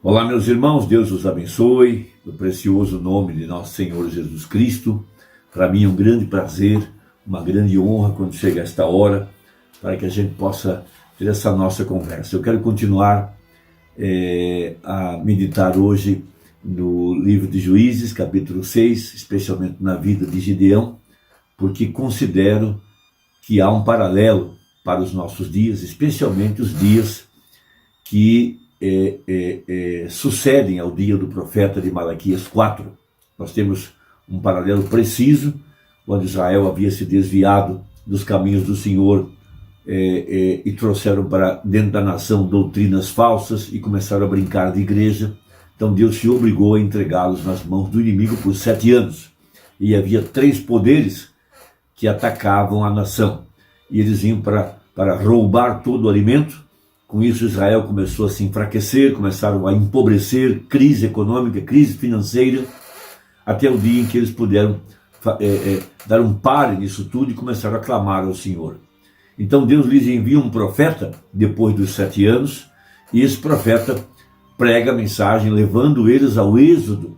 Olá, meus irmãos, Deus os abençoe, no precioso nome de nosso Senhor Jesus Cristo. Para mim é um grande prazer, uma grande honra quando chega esta hora, para que a gente possa ter essa nossa conversa. Eu quero continuar a meditar hoje no livro de Juízes, capítulo 6, especialmente na vida de Gideão, porque considero que há um paralelo para os nossos dias, especialmente os dias que sucedem ao dia do profeta de Malaquias 4. Nós temos um paralelo preciso, quando Israel havia se desviado dos caminhos do Senhor e trouxeram para dentro da nação doutrinas falsas e começaram a brincar de igreja. Então Deus se obrigou a entregá-los nas mãos do inimigo por 7 anos. E havia 3 poderes que atacavam a nação. E eles vinham para roubar todo o alimento. Com isso Israel começou a se enfraquecer, começaram a empobrecer, crise econômica, crise financeira, até o dia em que eles puderam dar um pare nisso tudo e começaram a clamar ao Senhor. Então Deus lhes envia um profeta depois dos 7 anos, e esse profeta prega a mensagem levando eles ao êxodo,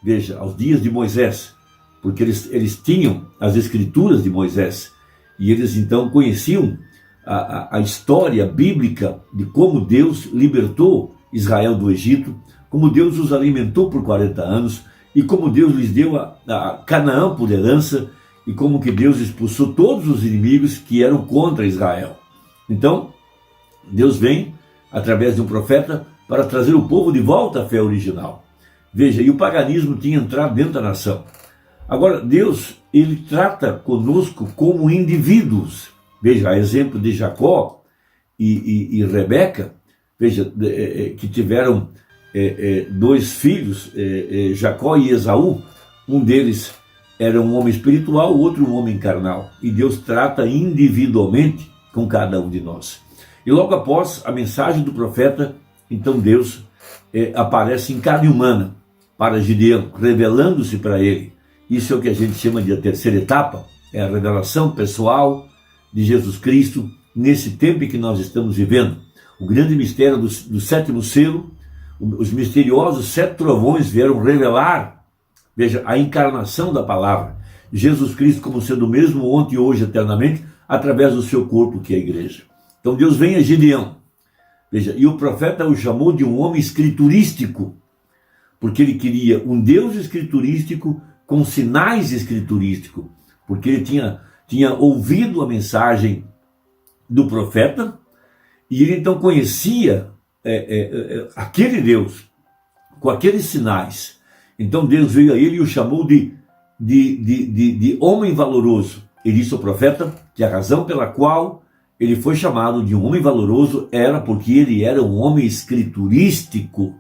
veja, aos dias de Moisés, porque eles tinham as escrituras de Moisés, e eles então conheciam a história bíblica de como Deus libertou Israel do Egito, como Deus os alimentou por 40 anos, e como Deus lhes deu a Canaã por herança, e como que Deus expulsou todos os inimigos que eram contra Israel. Então, Deus vem, através de um profeta, para trazer o povo de volta à fé original. Veja, e o paganismo tinha entrado dentro da nação. Agora, Deus, ele trata conosco como indivíduos. Veja, a exemplo de Jacó e Rebeca, veja, que tiveram 2 filhos, Jacó e Esaú. Um deles era um homem espiritual, o outro um homem carnal. E Deus trata individualmente com cada um de nós. E logo após a mensagem do profeta, então Deus aparece em carne humana para Gideão, revelando-se para ele. Isso é o que a gente chama de a terceira etapa, é a revelação pessoal de Jesus Cristo nesse tempo em que nós estamos vivendo. O grande mistério do 7º selo, os misteriosos 7 trovões vieram revelar, veja, a encarnação da palavra, Jesus Cristo como sendo o mesmo ontem, hoje, eternamente, através do seu corpo, que é a igreja. Então Deus vem a Gideão, veja, e o profeta o chamou de um homem escriturístico, porque ele queria um Deus escriturístico com sinais escriturísticos, porque ele tinha ouvido a mensagem do profeta, e ele então conhecia aquele Deus, com aqueles sinais. Então Deus veio a ele e o chamou de homem valoroso. Ele disse ao profeta que a razão pela qual ele foi chamado de um homem valoroso era porque ele era um homem escriturístico.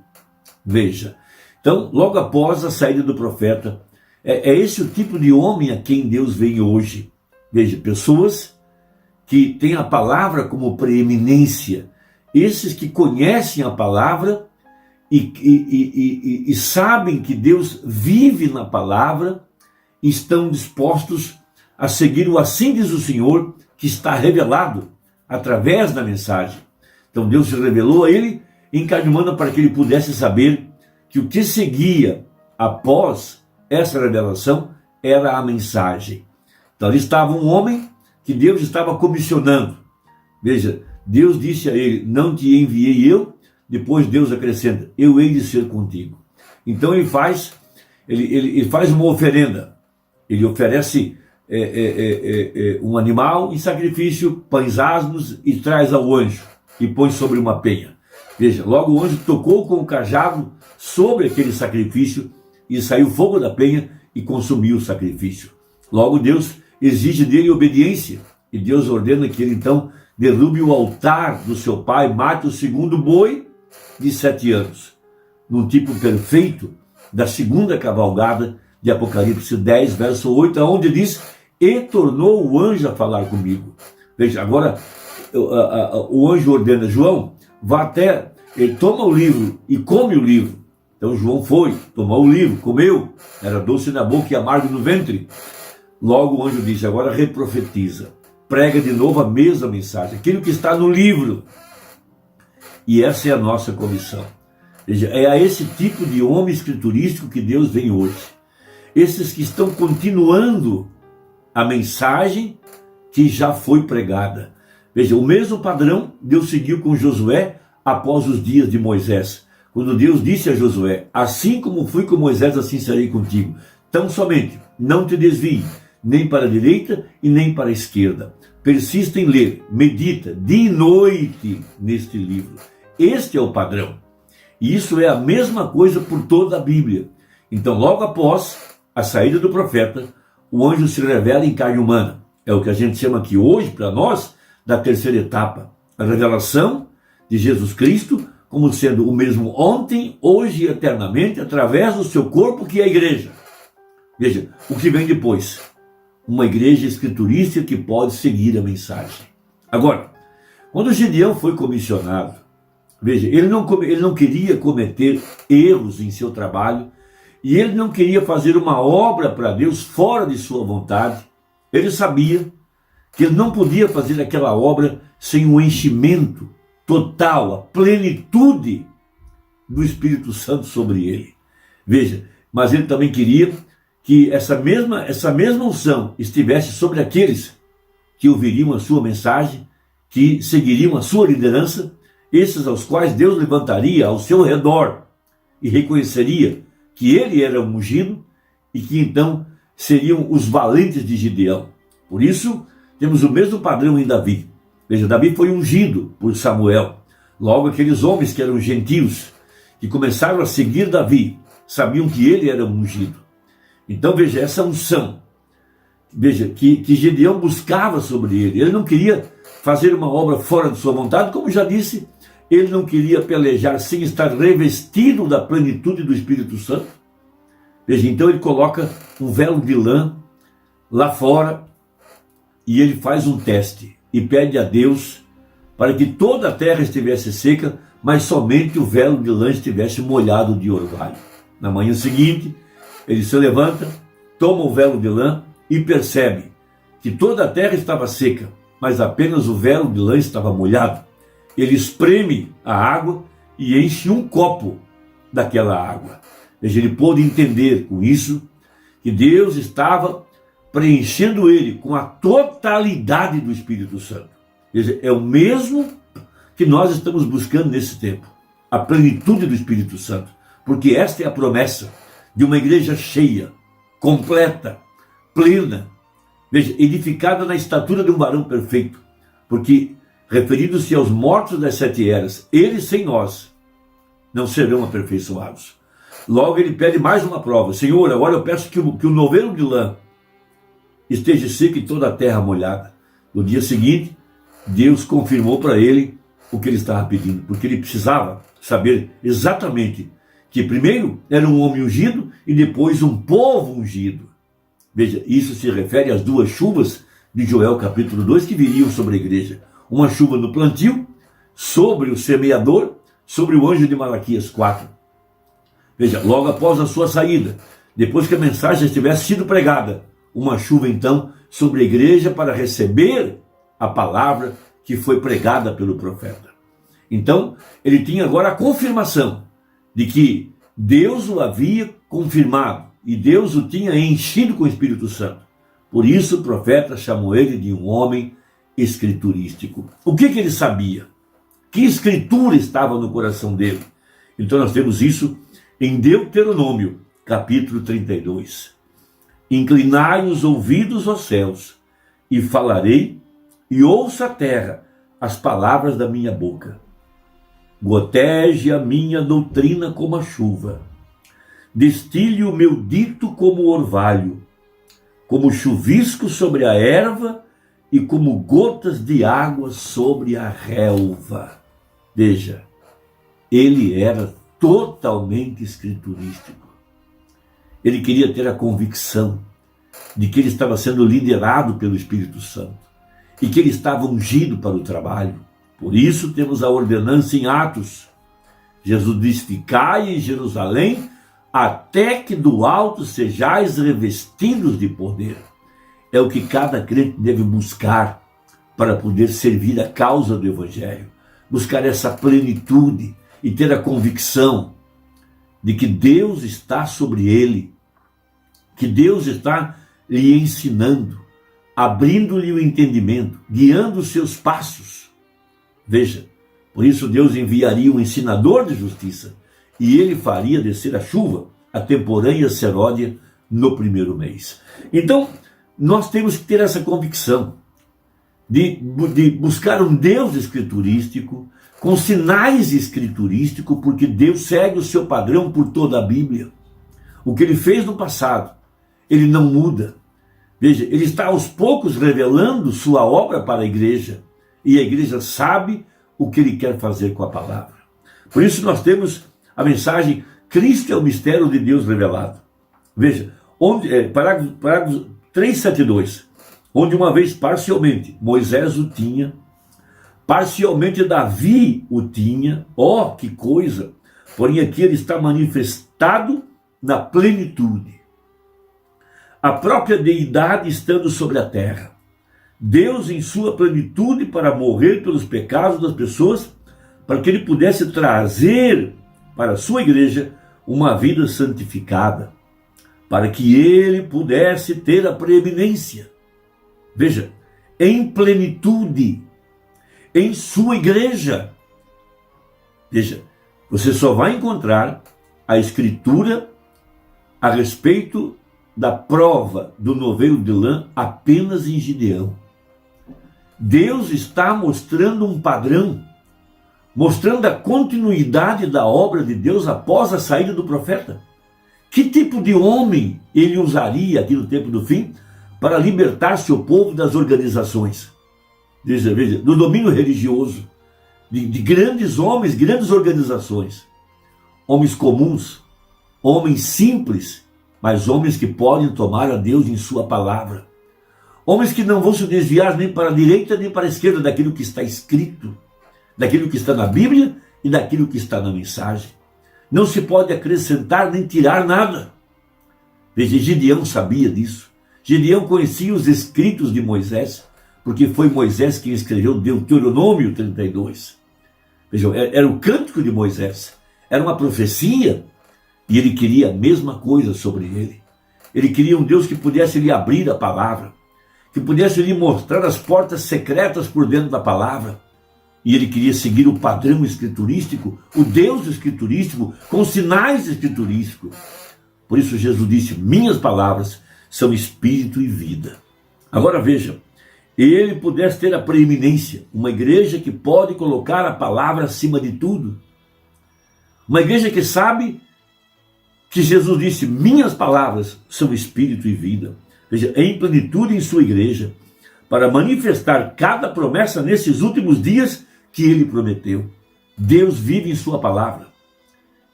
Veja, então logo após a saída do profeta, é esse o tipo de homem a quem Deus vem hoje. Veja, pessoas que têm a palavra como preeminência, esses que conhecem a palavra e sabem que Deus vive na palavra, estão dispostos a seguir o assim diz o Senhor, que está revelado através da mensagem. Então Deus se revelou a ele em carne humana para que ele pudesse saber que o que seguia após essa revelação era a mensagem. Então ali estava um homem que Deus estava comissionando. Veja, Deus disse a ele, não te enviei eu, depois Deus acrescenta, eu hei de ser contigo. Então ele faz uma oferenda, ele oferece um animal em sacrifício, pães asmos e traz ao anjo e põe sobre uma penha. Veja, logo o anjo tocou com o cajado sobre aquele sacrifício e saiu fogo da penha e consumiu o sacrifício. Logo Deus exige dele obediência, e Deus ordena que ele então derrube o altar do seu pai, mate o 2º boi de 7 anos, num tipo perfeito da 2ª cavalgada de Apocalipse 10, verso 8, onde diz, e tornou o anjo a falar comigo. Veja, agora o anjo ordena, João, vá até, ele toma o livro e come o livro. Então João foi, tomou o livro, comeu, era doce na boca e amargo no ventre. Logo o anjo diz, agora reprofetiza, prega de novo a mesma mensagem, aquilo que está no livro. E essa é a nossa comissão. Veja, é a esse tipo de homem escriturístico que Deus vem hoje. Esses que estão continuando a mensagem que já foi pregada. Veja, o mesmo padrão Deus seguiu com Josué após os dias de Moisés. Quando Deus disse a Josué: assim como fui com Moisés, assim serei contigo. Tão somente não te desvie, nem para a direita e nem para a esquerda. Persista em ler, medita dia e noite neste livro. Este é o padrão. E isso é a mesma coisa por toda a Bíblia. Então, logo após a saída do profeta, o anjo se revela em carne humana. É o que a gente chama aqui hoje, para nós, da terceira etapa. A revelação de Jesus Cristo como sendo o mesmo ontem, hoje e eternamente, através do seu corpo, que é a igreja. Veja, o que vem depois? Uma igreja escriturística que pode seguir a mensagem. Agora, quando Gideão foi comissionado, veja, ele não queria cometer erros em seu trabalho, e ele não queria fazer uma obra para Deus fora de sua vontade. Ele sabia que ele não podia fazer aquela obra sem o enchimento total, a plenitude do Espírito Santo sobre ele. Veja, mas ele também queria que essa mesma unção estivesse sobre aqueles que ouviriam a sua mensagem, que seguiriam a sua liderança, esses aos quais Deus levantaria ao seu redor e reconheceria que ele era ungido e que então seriam os valentes de Gideão. Por isso, temos o mesmo padrão em Davi. Veja, Davi foi ungido por Samuel. Logo, aqueles homens que eram gentios, que começaram a seguir Davi, sabiam que ele era ungido. Então, veja, essa unção, veja, que Gideão buscava sobre ele. Ele não queria fazer uma obra fora de sua vontade, como já disse, ele não queria pelejar sem estar revestido da plenitude do Espírito Santo. Veja, então ele coloca um véu de lã lá fora e ele faz um teste e pede a Deus para que toda a terra estivesse seca, mas somente o véu de lã estivesse molhado de orvalho. Na manhã seguinte, ele se levanta, toma o véu de lã e percebe que toda a terra estava seca, mas apenas o véu de lã estava molhado. Ele espreme a água e enche um copo daquela água. Veja, ele pôde entender com isso que Deus estava preenchendo ele com a totalidade do Espírito Santo. Veja, é o mesmo que nós estamos buscando nesse tempo, a plenitude do Espírito Santo, porque esta é a promessa de uma igreja cheia, completa, plena, veja, edificada na estatura de um varão perfeito, porque, referindo-se aos mortos das 7 eras, eles sem nós não serão aperfeiçoados. Logo ele pede mais uma prova: Senhor, agora eu peço que o novelo de lã esteja seco e toda a terra molhada. No dia seguinte, Deus confirmou para ele o que ele estava pedindo, porque ele precisava saber exatamente que primeiro era um homem ungido e depois um povo ungido. Veja, isso se refere às 2 chuvas de Joel capítulo 2 que viriam sobre a igreja. Uma chuva no plantio, sobre o semeador, sobre o anjo de Malaquias 4. Veja, logo após a sua saída, depois que a mensagem tivesse sido pregada, uma chuva então sobre a igreja para receber a palavra que foi pregada pelo profeta. Então, ele tinha agora a confirmação de que Deus o havia confirmado e Deus o tinha enchido com o Espírito Santo. Por isso o profeta chamou ele de um homem escriturístico. O que ele sabia? Que escritura estava no coração dele? Então nós temos isso em Deuteronômio, capítulo 32. Inclinai os ouvidos aos céus, e falarei, e ouça a terra as palavras da minha boca. Goteje a minha doutrina como a chuva, destile o meu dito como orvalho, como chuvisco sobre a erva e como gotas de água sobre a relva. Veja, ele era totalmente escriturístico. Ele queria ter a convicção de que ele estava sendo liderado pelo Espírito Santo e que ele estava ungido para o trabalho. Por isso temos a ordenança em Atos. Jesus diz: ficai em Jerusalém até que do alto sejais revestidos de poder. É o que cada crente deve buscar para poder servir a causa do Evangelho. Buscar essa plenitude e ter a convicção de que Deus está sobre ele, que Deus está lhe ensinando, abrindo-lhe o entendimento, guiando os seus passos. Veja, por isso Deus enviaria um ensinador de justiça, e ele faria descer a chuva, a temporã e a seródia, no primeiro mês. Então, nós temos que ter essa convicção de buscar um Deus escriturístico, com sinais escriturísticos, porque Deus segue o seu padrão por toda a Bíblia. O que ele fez no passado, ele não muda. Veja, ele está aos poucos revelando sua obra para a igreja, e a igreja sabe o que ele quer fazer com a palavra. Por isso nós temos a mensagem: Cristo é o mistério de Deus revelado. Veja, parágrafo 372, onde uma vez parcialmente Moisés o tinha, parcialmente Davi o tinha, que coisa, porém aqui ele está manifestado na plenitude. A própria deidade estando sobre a terra. Deus em sua plenitude para morrer pelos pecados das pessoas, para que ele pudesse trazer para a sua igreja uma vida santificada, para que ele pudesse ter a preeminência. Veja, em plenitude, em sua igreja. Veja, você só vai encontrar a escritura a respeito da prova do novelo de lã apenas em Gideão. Deus está mostrando um padrão, mostrando a continuidade da obra de Deus após a saída do profeta. Que tipo de homem ele usaria aqui no tempo do fim para libertar seu povo das organizações? Veja, do domínio religioso, de grandes homens, grandes organizações. Homens comuns, homens simples, mas homens que podem tomar a Deus em sua palavra. Homens que não vão se desviar nem para a direita nem para a esquerda daquilo que está escrito, daquilo que está na Bíblia e daquilo que está na mensagem. Não se pode acrescentar nem tirar nada. Veja, Gideão sabia disso. Gideão conhecia os escritos de Moisés, porque foi Moisés quem escreveu Deuteronômio 32. Veja, era o cântico de Moisés, era uma profecia, e ele queria a mesma coisa sobre ele. Ele queria um Deus que pudesse lhe abrir a palavra, que pudesse lhe mostrar as portas secretas por dentro da palavra. E ele queria seguir o padrão escriturístico, o Deus escriturístico, com sinais escriturísticos. Por isso Jesus disse: minhas palavras são espírito e vida. Agora veja, ele pudesse ter a preeminência, uma igreja que pode colocar a palavra acima de tudo. Uma igreja que sabe que Jesus disse: minhas palavras são espírito e vida. Veja, em plenitude em sua igreja, para manifestar cada promessa nesses últimos dias que ele prometeu. Deus vive em sua palavra,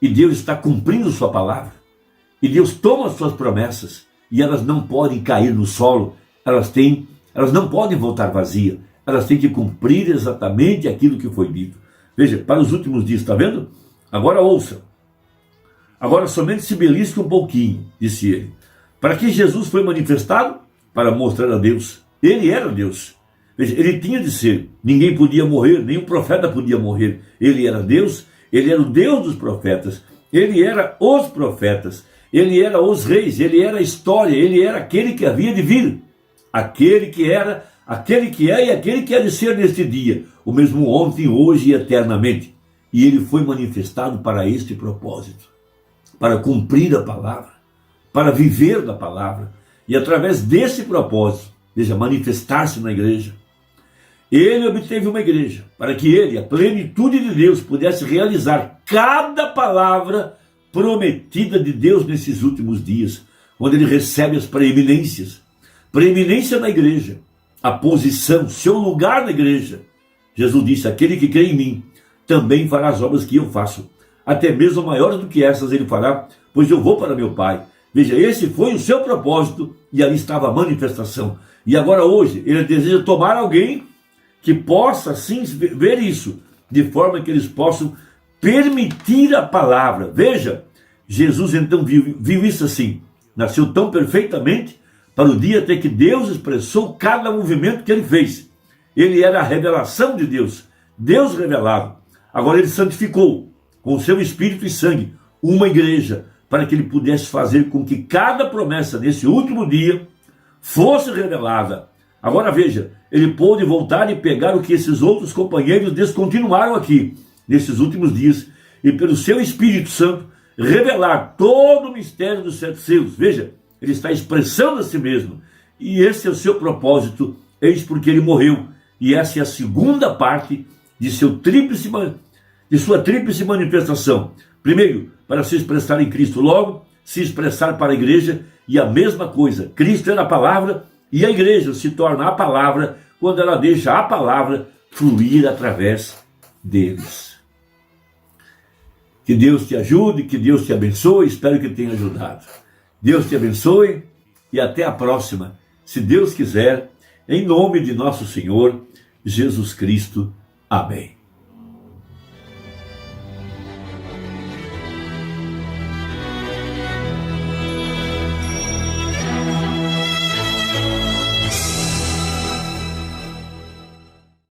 e Deus está cumprindo sua palavra, e Deus toma as suas promessas, e elas não podem cair no solo, elas não podem voltar vazias, elas têm que cumprir exatamente aquilo que foi dito. Veja, para os últimos dias, está vendo? Agora ouça. Agora somente se belisque um pouquinho, disse ele. Para que Jesus foi manifestado? Para mostrar a Deus. Ele era Deus. Veja, ele tinha de ser. Ninguém podia morrer, nenhum profeta podia morrer. Ele era Deus, ele era o Deus dos profetas. Ele era os profetas. Ele era os reis, ele era a história, ele era aquele que havia de vir. Aquele que era, aquele que é e aquele que há de ser neste dia. O mesmo ontem, hoje e eternamente. E ele foi manifestado para este propósito. Para cumprir a palavra, para viver da palavra, e através desse propósito, veja, manifestar-se na igreja. Ele obteve uma igreja, para que ele, a plenitude de Deus, pudesse realizar cada palavra prometida de Deus nesses últimos dias, onde ele recebe as preeminências. Preeminência na igreja, a posição, seu lugar na igreja. Jesus disse: aquele que crê em mim, também fará as obras que eu faço. Até mesmo maiores do que essas ele fará, pois eu vou para meu Pai. Veja, esse foi o seu propósito, e ali estava a manifestação. E agora hoje, ele deseja tomar alguém que possa assim ver isso, de forma que eles possam permitir a palavra. Veja, Jesus então viu isso assim, nasceu tão perfeitamente, para o dia até que Deus expressou cada movimento que ele fez. Ele era a revelação de Deus, Deus revelado. Agora ele santificou, com o seu espírito e sangue, uma igreja, para que ele pudesse fazer com que cada promessa nesse último dia fosse revelada. Agora veja, ele pôde voltar e pegar o que esses outros companheiros descontinuaram aqui, nesses últimos dias, e pelo seu Espírito Santo, revelar todo o mistério dos 7 selos. Veja, ele está expressando a si mesmo, e esse é o seu propósito, eis porque ele morreu, e essa é a segunda parte de sua tríplice manifestação. Primeiro, para se expressar em Cristo, logo, se expressar para a igreja, e a mesma coisa, Cristo era a palavra, e a igreja se torna a palavra, quando ela deixa a palavra fluir através deles. Que Deus te ajude, que Deus te abençoe, espero que tenha ajudado. Deus te abençoe e até a próxima, se Deus quiser, em nome de nosso Senhor Jesus Cristo. Amém.